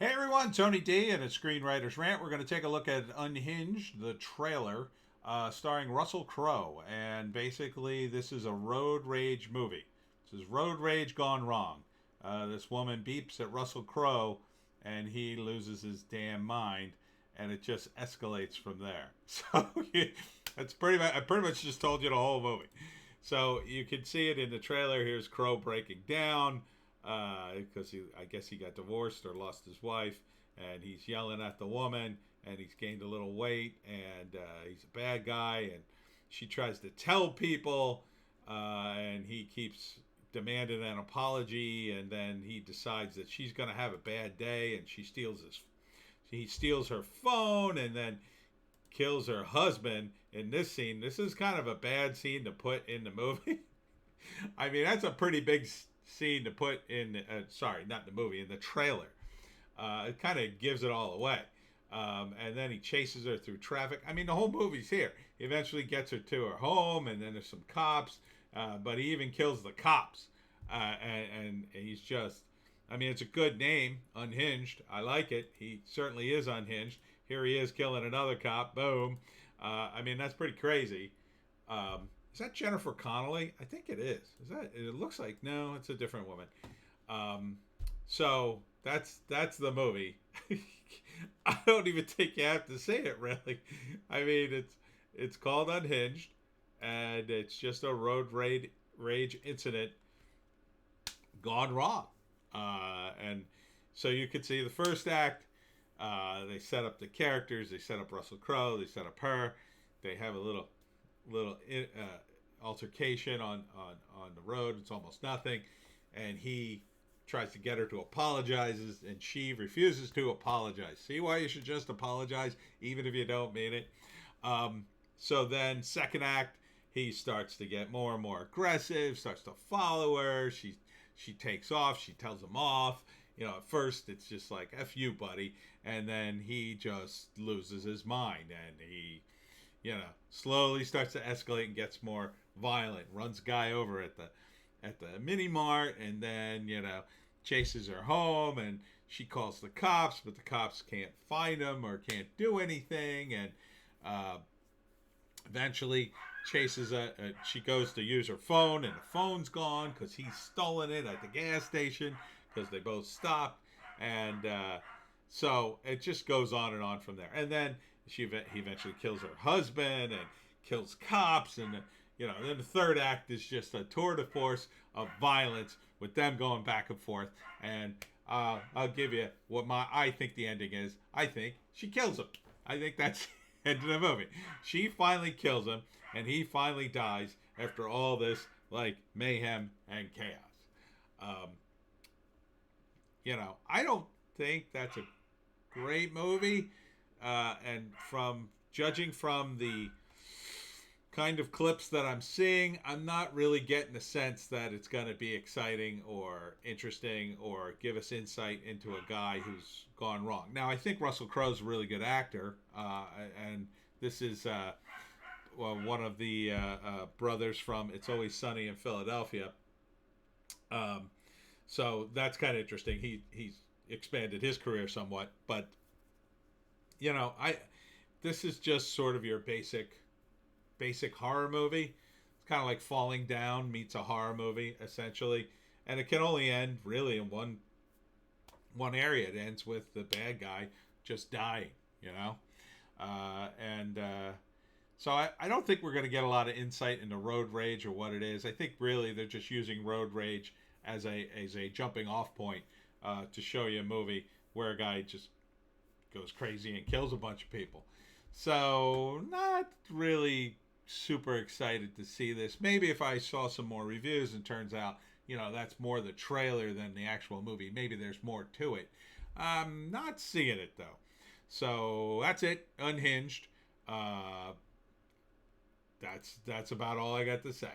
Hey everyone, Tony D and a Screenwriter's Rant. We're going to take a look at Unhinged, the trailer, starring Russell Crowe. And basically, this is a road rage movie. This is road rage gone wrong. This woman beeps at Russell Crowe, and he loses his damn mind, and it just escalates from there. So that's pretty much. I pretty much just told you the whole movie. So you can see it in the trailer. Here's Crowe breaking down because I guess he got divorced or lost his wife, and he's yelling at the woman, and he's gained a little weight, and he's a bad guy, and she tries to tell people, and he keeps demanding an apology, and then he decides that she's going to have a bad day, and he steals her phone, and then kills her husband in this scene. This is kind of a bad scene to put in the movie. I mean, that's a pretty big scene to put in. Sorry, not the movie, in the trailer. It kind of gives it all away. And then he chases her through traffic. I mean, the whole movie's here. He eventually gets her to her home, and then there's some cops. But he even kills the cops. And he's just. I mean, it's a good name, Unhinged. I like it. He certainly is unhinged. Here he is killing another cop. Boom. I mean, that's pretty crazy. Is that Jennifer Connelly? I think it is. Is that? It looks like no. It's a different woman. So that's the movie. I don't even think you have to say it really. I mean, it's called Unhinged, and it's just a rage incident gone wrong. And so you could see the first act. They set up the characters. They set up Russell Crowe. They set up her. They have a little altercation on the road. It's almost nothing, and he tries to get her to apologize, and she refuses to apologize. See why you should just apologize, even if you don't mean it. So then, second act, he starts to get more and more aggressive. Starts to follow her. She takes off. She tells him off. You know, at first it's just like "F you, buddy," and then he just loses his mind, and he slowly starts to escalate and gets more violent. Runs guy over at the mini mart, and then chases her home, and she calls the cops, but the cops can't find him or can't do anything, and eventually chases she goes to use her phone, and the phone's gone because he's stolen it at the gas station because they both stopped, and so it just goes on and on from there. And then he eventually kills her husband and kills cops, and then the third act is just a tour de force of violence with them going back and forth. And I'll give you what I think the ending is. I think she kills him. I think that's the end of the movie. She finally kills him, and he finally dies after all this mayhem and chaos. I don't think that's a great movie. And from judging from the kind of clips that I'm seeing, I'm not really getting the sense that it's going to be exciting or interesting or give us insight into a guy who's gone wrong. Now, I think Russell Crowe's a really good actor, and this is one of the brothers from It's Always Sunny in Philadelphia. So that's kind of interesting. He's expanded his career somewhat, but this is just sort of your basic horror movie. It's kind of like Falling Down meets a horror movie, essentially, and it can only end really in one area. It ends with the bad guy just dying, and so I don't think we're going to get a lot of insight into road rage or what it is. I think really they're just using road rage as a jumping off point to show you a movie where a guy just goes crazy and kills a bunch of people. So not really super excited to see this. Maybe if I saw some more reviews and turns out that's more the trailer than the actual movie, maybe there's more to it. I'm not seeing it though. So that's it. Unhinged. That's about all I got to say.